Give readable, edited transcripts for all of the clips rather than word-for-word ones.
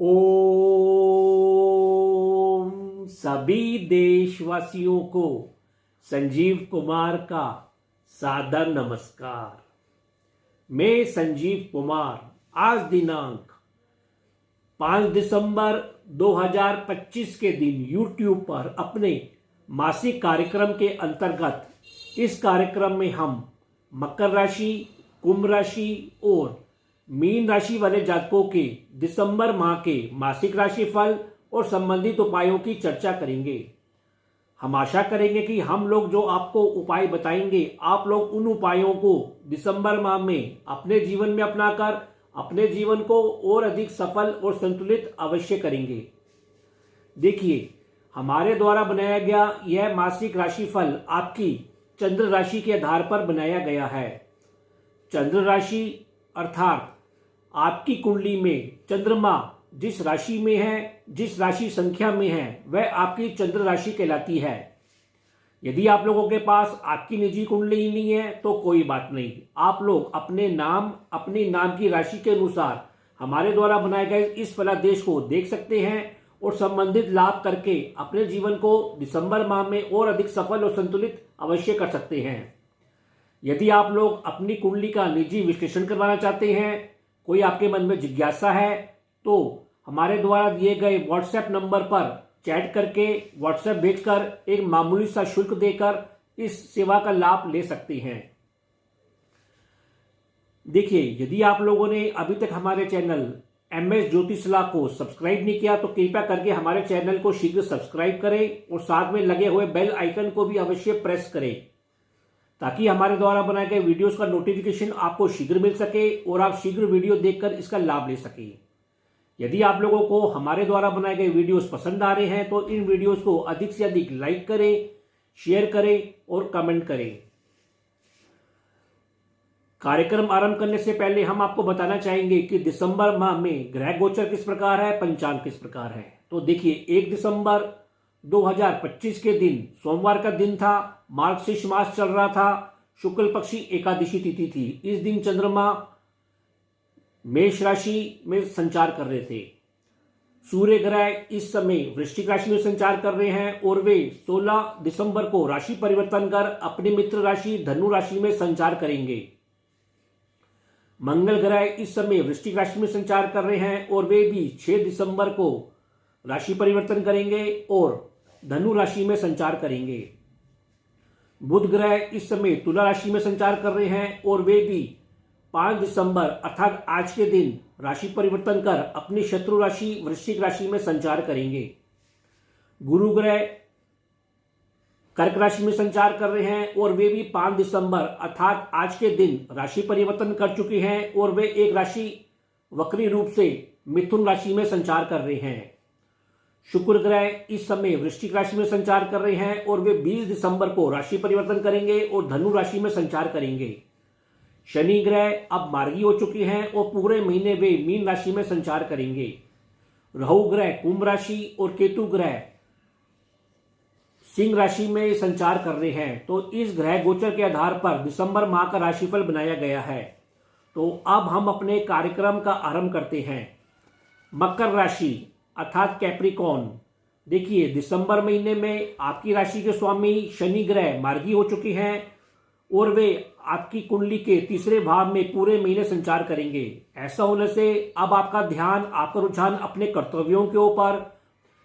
ओम सभी देशवासियों को संजीव कुमार का सादर नमस्कार। मैं संजीव कुमार आज दिनांक 5 दिसंबर 2025 के दिन YouTube पर अपने मासिक कार्यक्रम के अंतर्गत इस कार्यक्रम में हम मकर राशि, कुंभ राशि और मीन राशि वाले जातकों के दिसंबर माह के मासिक राशिफल और संबंधित उपायों की चर्चा करेंगे। हम आशा करेंगे कि हम लोग जो आपको उपाय बताएंगे आप लोग उन उपायों को दिसंबर माह में अपने जीवन में अपनाकर अपने जीवन को और अधिक सफल और संतुलित अवश्य करेंगे। देखिए, हमारे द्वारा बनाया गया यह मासिक राशिफल आपकी चंद्र राशि के आधार पर बनाया गया है। चंद्र राशि अर्थात आपकी कुंडली में चंद्रमा जिस राशि में है, जिस राशि संख्या में है, वह आपकी चंद्र राशि कहलाती है। यदि आप लोगों के पास आपकी निजी कुंडली ही नहीं है तो कोई बात नहीं, आप लोग अपने नाम अपनी नाम की राशि के अनुसार हमारे द्वारा बनाए गए इस फलादेश को देख सकते हैं और संबंधित लाभ करके अपने जीवन को दिसंबर माह में और अधिक सफल और संतुलित अवश्य कर सकते हैं। यदि आप लोग अपनी कुंडली का निजी विश्लेषण करवाना चाहते हैं, कोई आपके मन में जिज्ञासा है, तो हमारे द्वारा दिए गए व्हाट्सएप नंबर पर चैट करके व्हाट्सएप भेजकर एक मामूली सा शुल्क देकर इस सेवा का लाभ ले सकते हैं। देखिए, यदि आप लोगों ने अभी तक हमारे चैनल MS ज्योतिषला को सब्सक्राइब नहीं किया तो कृपया करके हमारे चैनल को शीघ्र सब्सक्राइब करें और साथ में लगे हुए बेल आइकन को भी अवश्य प्रेस करें ताकि हमारे द्वारा बनाए गए वीडियोस का नोटिफिकेशन आपको शीघ्र मिल सके और आप शीघ्र वीडियो देखकर इसका लाभ ले सके। यदि आप लोगों को हमारे द्वारा बनाए गए वीडियोस पसंद आ रहे हैं तो इन वीडियोस को अधिक से अधिक लाइक करें, शेयर करें और कमेंट करें। कार्यक्रम आरंभ करने से पहले हम आपको बताना चाहेंगे कि दिसंबर माह में ग्रह गोचर किस प्रकार है, पंचांग किस प्रकार है। तो देखिए, 1 दिसंबर 2025 के दिन सोमवार का दिन था, मार्गशीर्ष मास चल रहा था, शुक्ल पक्षी एकादशी तिथि थी। इस दिन चंद्रमा मेष राशि में संचार कर रहे थे। सूर्य ग्रह इस समय वृश्चिक राशि में संचार कर रहे हैं और वे 16 दिसंबर को राशि परिवर्तन कर अपनी मित्र राशि धनु राशि में संचार करेंगे। मंगल ग्रह इस समय वृश्चिक राशि में संचार कर रहे हैं और वे भी 6 दिसंबर को राशि परिवर्तन करेंगे और धनु राशि में संचार करेंगे। बुध ग्रह इस समय तुला राशि में संचार कर रहे हैं और वे भी 5 दिसंबर अर्थात आज के दिन राशि परिवर्तन कर अपनी शत्रु राशि वृश्चिक राशि में संचार करेंगे। गुरु ग्रह कर्क राशि में संचार कर रहे हैं और वे भी 5 दिसंबर अर्थात आज के दिन राशि परिवर्तन कर चुके हैं और वे एक राशि वक्री रूप से मिथुन राशि में संचार कर रहे हैं। शुक्र ग्रह इस समय वृश्चिक राशि में संचार कर रहे हैं और वे 20 दिसंबर को राशि परिवर्तन करेंगे और धनु राशि में संचार करेंगे। शनि ग्रह अब मार्गी हो चुके हैं और पूरे महीने वे मीन राशि में संचार करेंगे। राहु ग्रह कुंभ राशि और केतु ग्रह सिंह राशि में संचार कर रहे हैं। तो इस ग्रह गोचर के आधार पर दिसंबर माह का राशिफल बनाया गया है। तो अब हम अपने कार्यक्रम का आरंभ करते हैं। मकर राशि अर्थात कैप्रिकॉर्न। देखिए, दिसंबर महीने में आपकी राशि के स्वामी शनि ग्रह मार्गी हो चुके हैं और वे आपकी कुंडली के तीसरे भाव में पूरे महीने संचार करेंगे। ऐसा होने से अब आपका ध्यान, आपका रुझान अपने कर्तव्यों के ऊपर,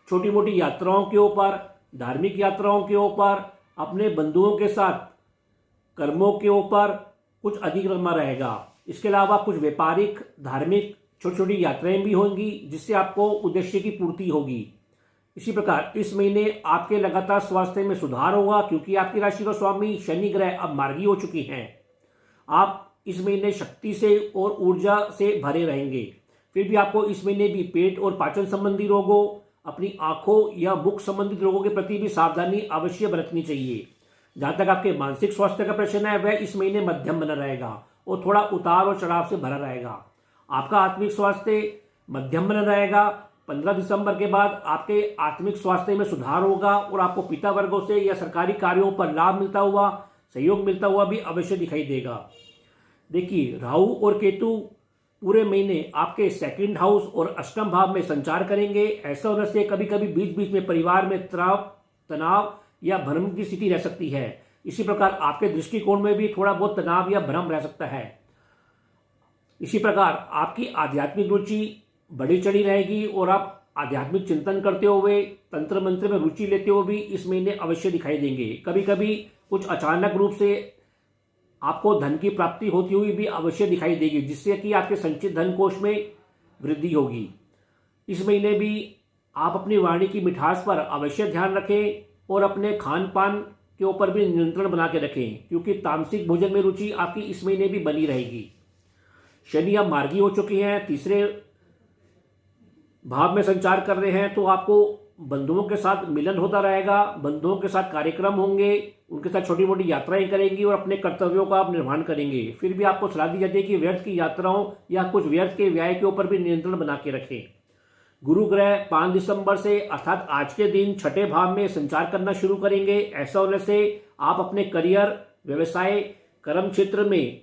छोटी मोटी यात्राओं के ऊपर, धार्मिक यात्राओं के ऊपर, अपने बंधुओं के साथ कर्मों के ऊपर कुछ अधिक रमा रहेगा। इसके अलावा कुछ व्यापारिक, धार्मिक छोटी छोटी यात्राएं भी होंगी जिससे आपको उद्देश्य की पूर्ति होगी। इसी प्रकार इस महीने आपके लगातार स्वास्थ्य में सुधार होगा क्योंकि आपकी राशि का स्वामी शनि ग्रह अब मार्गी हो चुकी हैं। आप इस महीने शक्ति से और ऊर्जा से भरे रहेंगे। फिर भी आपको इस महीने भी पेट और पाचन संबंधी रोगों, अपनी आंखों या मुख संबंधित रोगों के प्रति भी सावधानी अवश्य बरतनी चाहिए। जहां तक आपके मानसिक स्वास्थ्य का प्रश्न है वह इस महीने मध्यम बना रहेगा और थोड़ा उतार और चढ़ाव से भरा रहेगा। आपका आत्मिक स्वास्थ्य मध्यम बना रहेगा। 15 दिसंबर के बाद आपके आत्मिक स्वास्थ्य में सुधार होगा और आपको पिता वर्गों से या सरकारी कार्यों पर लाभ मिलता हुआ, सहयोग मिलता हुआ भी अवश्य दिखाई देगा। देखिए, राहु और केतु पूरे महीने आपके सेकंड हाउस और अष्टम भाव में संचार करेंगे। ऐसा होने से कभी कभी बीच बीच में परिवार में तनाव या भ्रम की स्थिति रह सकती है। इसी प्रकार आपके दृष्टिकोण में भी थोड़ा बहुत तनाव या भ्रम रह सकता है। इसी प्रकार आपकी आध्यात्मिक रुचि बढ़ी चढ़ी रहेगी और आप आध्यात्मिक चिंतन करते हुए तंत्र मंत्र में रुचि लेते हुए भी इस महीने अवश्य दिखाई देंगे। कभी कभी कुछ अचानक रूप से आपको धन की प्राप्ति होती हुई भी अवश्य दिखाई देगी, जिससे कि आपके संचित धन कोष में वृद्धि होगी। इस महीने भी आप अपनी वाणी की मिठास पर अवश्य ध्यान रखें और अपने खान पान के ऊपर भी नियंत्रण बना के रखें, क्योंकि तामसिक भोजन में रुचि आपकी इस महीने भी बनी रहेगी। शनि अब मार्गी हो चुकी हैं, तीसरे भाव में संचार कर रहे हैं, तो आपको बंधुओं के साथ मिलन होता रहेगा, बंधुओं के साथ कार्यक्रम होंगे, उनके साथ छोटी मोटी यात्राएं करेंगी और अपने कर्तव्यों का आप निर्वहन करेंगे। फिर भी आपको सलाह दी जाती है कि व्यर्थ की यात्राओं या कुछ व्यर्थ के व्यय के ऊपर भी नियंत्रण बना के रखें। गुरु ग्रह 5 दिसंबर से अर्थात आज के दिन छठे भाव में संचार करना शुरू करेंगे। ऐसा होने से आप अपने करियर, व्यवसाय, कर्म क्षेत्र में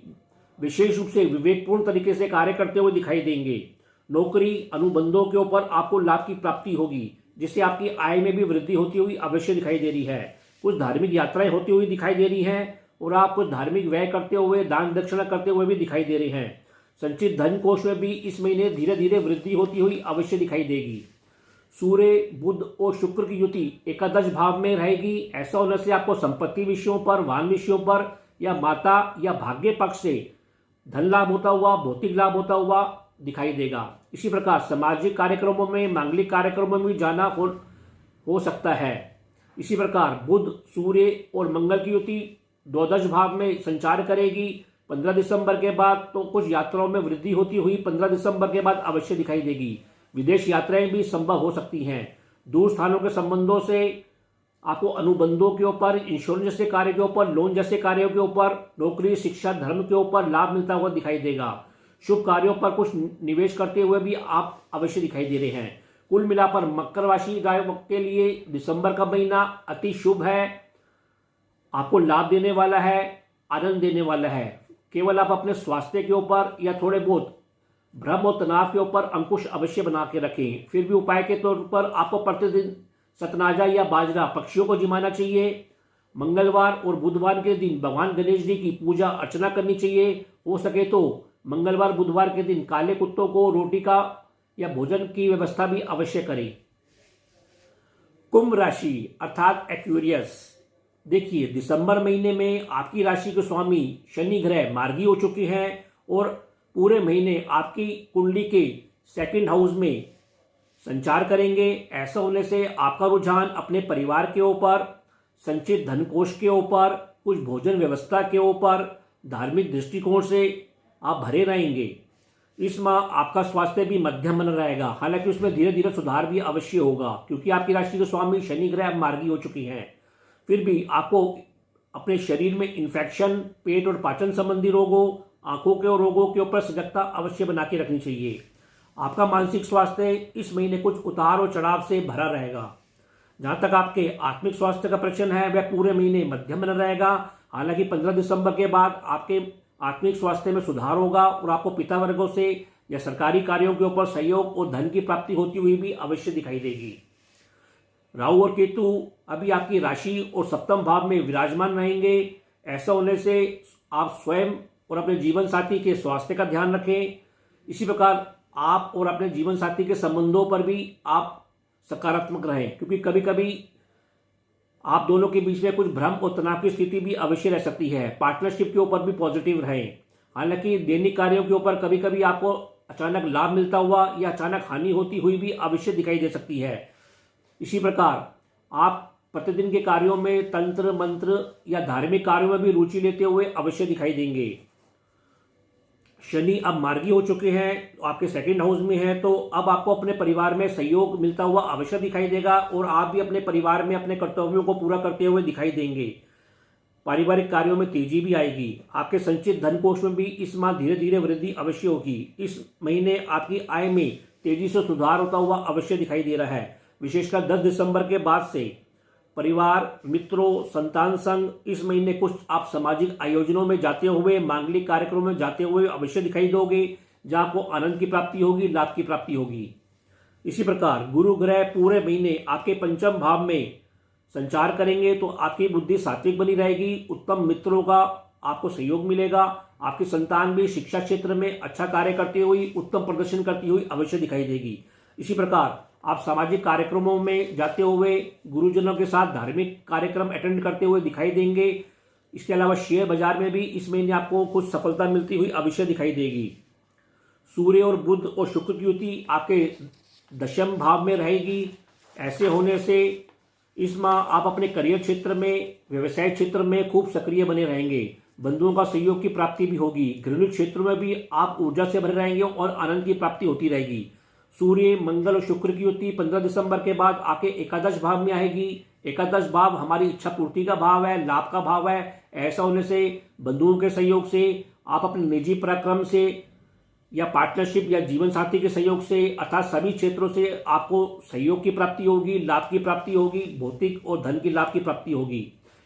विशेष रूप से विवेकपूर्ण तरीके से कार्य करते हुए दिखाई देंगे। नौकरी, अनुबंधों के ऊपर आपको लाभ की प्राप्ति होगी, जिससे आपकी आय में भी वृद्धि होती हुई अवश्य दिखाई दे रही है। कुछ धार्मिक यात्राएं होती हुई दिखाई दे रही हैं और आप कुछ धार्मिक व्यय करते हुए, दान दक्षिणा करते हुए भी दिखाई दे रहे हैं। संचित धन कोष में भी इस महीने धीरे धीरे वृद्धि होती हुई अवश्य दिखाई देगी। सूर्य, बुध और शुक्र की युति एकादश भाव में रहेगी। ऐसा होने से आपको संपत्ति विषयों पर, वाहन विषयों पर या माता या भाग्य पक्ष से धन लाभ होता हुआ, भौतिक लाभ होता हुआ दिखाई देगा। इसी प्रकार सामाजिक कार्यक्रमों में, मांगलिक कार्यक्रमों में जाना हो सकता है। इसी प्रकार बुध, सूर्य और मंगल की युति द्वादश भाव में संचार करेगी 15 दिसंबर के बाद, तो कुछ यात्राओं में वृद्धि होती हुई 15 दिसंबर के बाद अवश्य दिखाई देगी। विदेश यात्राएं भी संभव हो सकती हैं। दूर स्थानों के संबंधों से आपको अनुबंधों के ऊपर, इंश्योरेंस जैसे कार्य के ऊपर, लोन जैसे कार्यों के ऊपर, नौकरी, शिक्षा, धर्म के ऊपर लाभ मिलता हुआ दिखाई देगा। शुभ कार्यों पर कुछ निवेश करते हुए भी आप अवश्य दिखाई दे रहे हैं। कुल मिलाकर मकर राशि के लिए दिसंबर का महीना अति शुभ है, आपको लाभ देने वाला है, आनंद देने वाला है। केवल आप अपने स्वास्थ्य के ऊपर या थोड़े बहुत भ्रम और तनाव के ऊपर अंकुश अवश्य बना के रखें। फिर भी उपाय के तौर पर आपको प्रतिदिन सतनाजा या बाजरा पक्षियों को जिमाना चाहिए। मंगलवार और बुधवार के दिन भगवान गणेश जी की पूजा अर्चना करनी चाहिए। हो सके तो मंगलवार, बुधवार के दिन काले कुत्तों को रोटी का या भोजन की व्यवस्था भी अवश्य करें। कुंभ राशि अर्थात एक्वेरियस, देखिए दिसंबर महीने में आपकी राशि के स्वामी शनि ग्रह मार्गी हो चुके हैं और पूरे महीने आपकी कुंडली के सेकंड हाउस में संचार करेंगे। ऐसा होने से आपका रुझान अपने परिवार के ऊपर, संचित धन कोष के ऊपर, कुछ भोजन व्यवस्था के ऊपर, धार्मिक दृष्टिकोण से आप भरे रहेंगे। इस माह आपका स्वास्थ्य भी मध्यम बना रहेगा, हालांकि उसमें धीरे धीरे सुधार भी अवश्य होगा, क्योंकि आपकी राशि के स्वामी शनि ग्रह अब मार्गी हो चुकी हैं। फिर भी आपको अपने शरीर में इन्फेक्शन, पेट और पाचन संबंधी रोगों, आंखों के रोगों के ऊपर सजगता अवश्य बना के रखनी चाहिए। आपका मानसिक स्वास्थ्य इस महीने कुछ उतार और चढ़ाव से भरा रहेगा। जहां तक आपके आत्मिक स्वास्थ्य का प्रश्न है, वह पूरे महीने मध्यम बना रहेगा। हालांकि 15 दिसंबर के बाद आपके आत्मिक स्वास्थ्य में सुधार होगा और आपको पिता वर्गों से या सरकारी कार्यों के ऊपर सहयोग और धन की प्राप्ति होती हुई भी अवश्य दिखाई देगी। राहु और केतु अभी आपकी राशि और सप्तम भाव में विराजमान रहेंगे। ऐसा होने से आप स्वयं और अपने जीवन साथी के स्वास्थ्य का ध्यान रखें। इसी प्रकार आप और अपने जीवन साथी के संबंधों पर भी आप सकारात्मक रहें, क्योंकि कभी कभी आप दोनों के बीच में कुछ भ्रम और तनाव की स्थिति भी अवश्य रह सकती है। पार्टनरशिप के ऊपर भी पॉजिटिव रहें। हालांकि दैनिक कार्यों के ऊपर कभी कभी आपको अचानक लाभ मिलता हुआ या अचानक हानि होती हुई भी अवश्य दिखाई दे सकती है। इसी प्रकार आप प्रतिदिन के कार्यों में तंत्र मंत्र या धार्मिक कार्यों में भी रुचि लेते हुए अवश्य दिखाई देंगे। शनि अब मार्गी हो चुके हैं, आपके सेकंड हाउस में हैं, तो अब आपको अपने परिवार में सहयोग मिलता हुआ अवश्य दिखाई देगा और आप भी अपने परिवार में अपने कर्तव्यों को पूरा करते हुए दिखाई देंगे। पारिवारिक कार्यों में तेजी भी आएगी। आपके संचित धन कोष में भी इस माह धीरे धीरे वृद्धि अवश्य होगी। इस महीने आपकी आय में तेजी से सुधार होता हुआ अवश्य दिखाई दे रहा है। विशेषकर 10 दिसंबर के बाद से परिवार, मित्रों, संतान संग इस महीने कुछ आप सामाजिक आयोजनों में जाते हुए, मांगलिक कार्यक्रमों में जाते हुए अवश्य दिखाई दोगे। जहां आपको आनंद की प्राप्ति होगी, लाभ की प्राप्ति होगी। इसी प्रकार गुरु ग्रह पूरे महीने आपके पंचम भाव में संचार करेंगे तो आपकी बुद्धि सात्विक बनी रहेगी, उत्तम मित्रों का आपको सहयोग मिलेगा, आपकी संतान भी शिक्षा क्षेत्र में अच्छा कार्य करती हुई, उत्तम प्रदर्शन करती हुई अवश्य दिखाई देगी। इसी प्रकार आप सामाजिक कार्यक्रमों में जाते हुए, गुरुजनों के साथ धार्मिक कार्यक्रम अटेंड करते हुए दिखाई देंगे। इसके अलावा शेयर बाजार में भी इस महीने आपको कुछ सफलता मिलती हुई अवश्य दिखाई देगी। सूर्य और बुध और शुक्र की युति आपके दशम भाव में रहेगी। ऐसे होने से इस माह आप अपने करियर क्षेत्र में, व्यवसाय क्षेत्र में खूब सक्रिय बने रहेंगे। बंधुओं का सहयोग की प्राप्ति भी होगी। घरेलू क्षेत्र में भी आप ऊर्जा से भरे रहेंगे और आनंद की प्राप्ति होती रहेगी। सूर्य, मंगल और शुक्र की युति 15 दिसंबर के बाद आपके एकादश भाव में आएगी। एकादश भाव हमारी इच्छा पूर्ति का भाव है, लाभ का भाव है। ऐसा होने से बंधुओं के सहयोग से, आप अपने निजी पराक्रम से या पार्टनरशिप या जीवन साथी के सहयोग से अर्थात सभी क्षेत्रों से आपको सहयोग की प्राप्ति होगी, लाभ की प्राप्ति होगी, भौतिक और धन की लाभ की प्राप्ति होगी,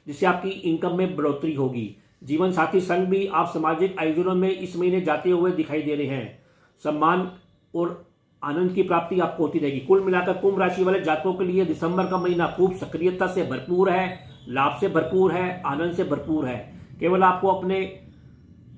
जिससे आपकी इनकम में बढ़ोतरी होगी। जीवन साथी संग भी आप सामाजिक आयोजनों में इस महीने जाते हुए दिखाई दे रहे हैं। सम्मान और आनंद की प्राप्ति आपको होती रहेगी। कुल मिलाकर कुंभ राशि वाले जातकों के लिए दिसंबर का महीना खूब सक्रियता से भरपूर है, लाभ से भरपूर है, आनंद से भरपूर है। केवल आपको अपने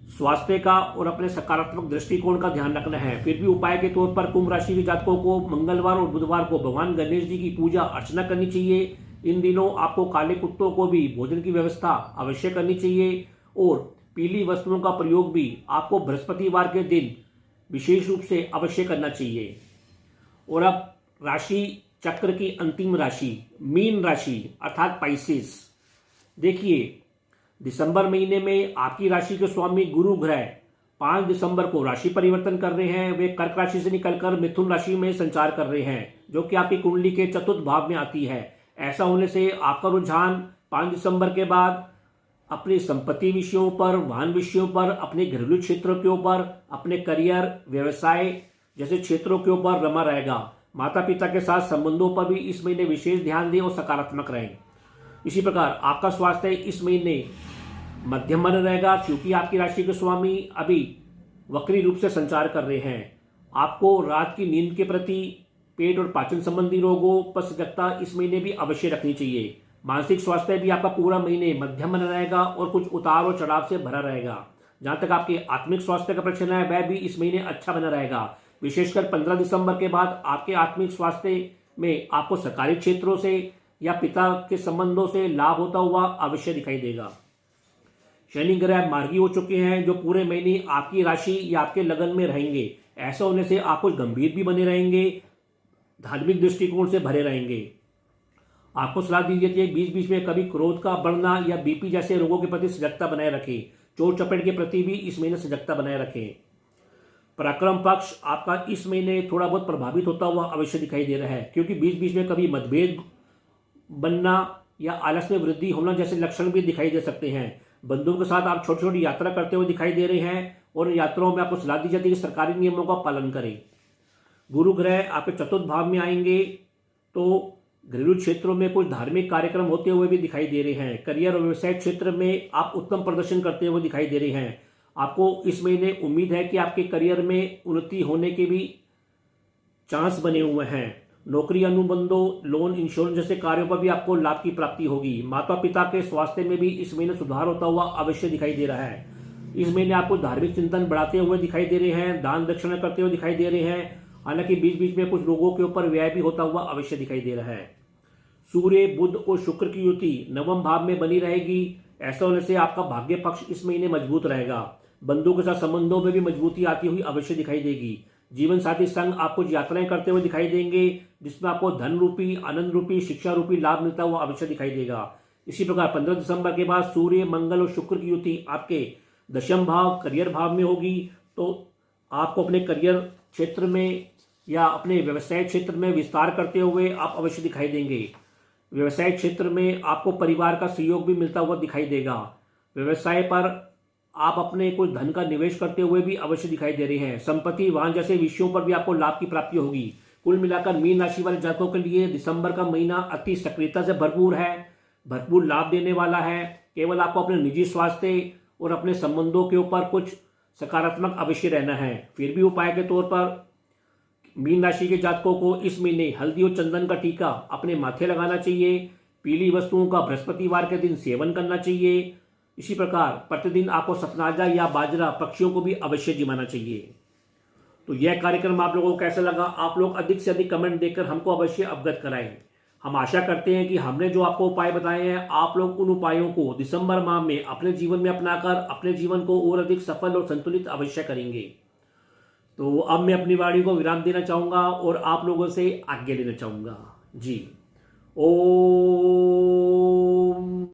स्वास्थ्य का और अपने सकारात्मक दृष्टिकोण का ध्यान रखना है। फिर भी उपाय के तौर पर कुंभ राशि के जातकों को मंगलवार और बुधवार को भगवान गणेश जी की पूजा अर्चना करनी चाहिए। इन दिनों आपको काले कुत्तों को भी भोजन की व्यवस्था अवश्य करनी चाहिए और पीली वस्तुओं का प्रयोग भी आपको बृहस्पतिवार के दिन विशेष रूप से अवश्य करना चाहिए। और अब राशि चक्र की अंतिम राशि मीन राशि अर्थात पाइसेस। देखिए, दिसंबर महीने में आपकी राशि के स्वामी गुरु ग्रह 5 दिसंबर को राशि परिवर्तन कर रहे हैं। वे कर्क राशि से निकलकर मिथुन राशि में संचार कर रहे हैं, जो कि आपकी कुंडली के चतुर्थ भाव में आती है। ऐसा होने से आपका रुझान 5 दिसंबर के बाद अपनी संपत्ति विषयों पर, वाहन विषयों पर, अपने घरेलू क्षेत्रों के ऊपर, अपने करियर, व्यवसाय जैसे क्षेत्रों के ऊपर रमा रहेगा। माता पिता के साथ संबंधों पर भी इस महीने विशेष ध्यान दें और सकारात्मक रहें। इसी प्रकार आपका स्वास्थ्य इस महीने मध्यम बना रहेगा, क्योंकि आपकी राशि के स्वामी अभी वक्री रूप से संचार कर रहे हैं। आपको रात की नींद के प्रति, पेट और पाचन संबंधी रोगों पर सजगता इस महीने भी अवश्य रखनी चाहिए। मानसिक स्वास्थ्य भी आपका पूरा महीने मध्यम बना रहेगा और कुछ उतार और चढ़ाव से भरा रहेगा। जहां तक आपके आत्मिक स्वास्थ्य का प्रश्न है, वह भी इस महीने अच्छा बना रहेगा। विशेषकर 15 दिसंबर के बाद आपके आत्मिक स्वास्थ्य में आपको सरकारी क्षेत्रों से या पिता के संबंधों से लाभ होता हुआ अवश्य दिखाई देगा। शनि ग्रह मार्गी हो चुके हैं, जो पूरे महीने आपकी राशि या आपके लगन में रहेंगे। ऐसा होने से आप कुछ गंभीर भी बने रहेंगे, धार्मिक दृष्टिकोण से भरे रहेंगे। आपको सलाह दी जाती है बीच बीच में कभी क्रोध का बढ़ना या बीपी जैसे रोगों के प्रति सजगता बनाए रखें। चोट चपेट के प्रति भी इस महीने सजगता बनाए रखें। पराक्रम पक्ष आपका इस महीने थोड़ा बहुत प्रभावित होता हुआ अवश्य दिखाई दे रहा है, क्योंकि बीच बीच में कभी मतभेद बनना या आलस में वृद्धि होना जैसे लक्षण भी दिखाई दे सकते हैं। बंधुओं के साथ आप छोटी छोटी यात्रा करते हुए दिखाई दे रहे हैं और यात्राओं में आपको सलाह दी जाती है कि सरकारी नियमों का पालन करें। गुरु ग्रह आपके चतुर्थ भाव में आएंगे तो घरेलू क्षेत्रों में कुछ धार्मिक कार्यक्रम होते हुए भी दिखाई दे रहे हैं। करियर और व्यवसाय क्षेत्र में आप उत्तम प्रदर्शन करते हुए दिखाई दे रहे हैं। आपको इस महीने उम्मीद है कि आपके करियर में उन्नति होने के भी चांस बने हुए हैं। नौकरी अनुबंधों, लोन, इंश्योरेंस जैसे कार्यों पर भी आपको लाभ की प्राप्ति होगी। माता पिता के स्वास्थ्य में भी इस महीने सुधार होता हुआ अवश्य दिखाई दे रहा है। इस महीने आपको धार्मिक चिंतन बढ़ाते हुए दिखाई दे रहे हैं, दान दक्षिणा करते हुए दिखाई दे रहे हैं। हालांकि बीच बीच में कुछ लोगों के ऊपर व्यय भी होता हुआ अवश्य दिखाई दे रहा है। सूर्य, बुध और शुक्र की युति नवम भाव में बनी रहेगी। ऐसा होने से आपका भाग्य पक्ष इस महीने मजबूत रहेगा। बंधुओं के साथ संबंधों में भी मजबूती आती हुई अवश्य दिखाई देगी। जीवन साथी संग आप कुछ यात्राएं करते हुए दिखाई देंगे, जिसमें आपको धन रूपी, आनंद रूपी, शिक्षा रूपी लाभ मिलता हुआ अवश्य दिखाई देगा। इसी प्रकार 15 दिसंबर के बाद सूर्य, मंगल और शुक्र की युति आपके दशम भाव, करियर भाव में होगी। तो आपको अपने करियर क्षेत्र में या अपने व्यवसाय क्षेत्र में विस्तार करते हुए आप अवश्य दिखाई देंगे। व्यवसाय क्षेत्र में आपको परिवार का सहयोग भी मिलता हुआ दिखाई देगा। व्यवसाय पर आप अपने कुछ धन का निवेश करते हुए भी अवश्य दिखाई दे रहे हैं। संपत्ति, वाहन जैसे विषयों पर भी आपको लाभ की प्राप्ति होगी। कुल मिलाकर मीन राशि वाले जातकों के लिए दिसंबर का महीना अति सक्रियता से भरपूर है, भरपूर लाभ देने वाला है। केवल आपको अपने निजी स्वास्थ्य और अपने संबंधों के ऊपर कुछ सकारात्मक अवश्य रहना है। फिर भी उपाय के तौर पर मीन राशि के जातकों को इस महीने हल्दी और चंदन का टीका अपने माथे लगाना चाहिए। पीली वस्तुओं का बृहस्पतिवार के दिन सेवन करना चाहिए। इसी प्रकार प्रतिदिन आपको सतनाजा या बाजरा पक्षियों को भी अवश्य जिमाना चाहिए। तो यह कार्यक्रम आप लोगों को कैसा लगा, आप लोग अधिक से अधिक कमेंट देकर हमको अवश्य अवगत कराएं। हम आशा करते हैं कि हमने जो आपको उपाय बताए हैं, आप लोग उन उपायों को दिसंबर माह में अपने जीवन में अपनाकर अपने जीवन को और अधिक सफल और संतुलित अवश्य करेंगे। तो अब मैं अपनी वाणी को विराम देना चाहूंगा और आप लोगों से आज्ञा लेना चाहूंगा जी। ओ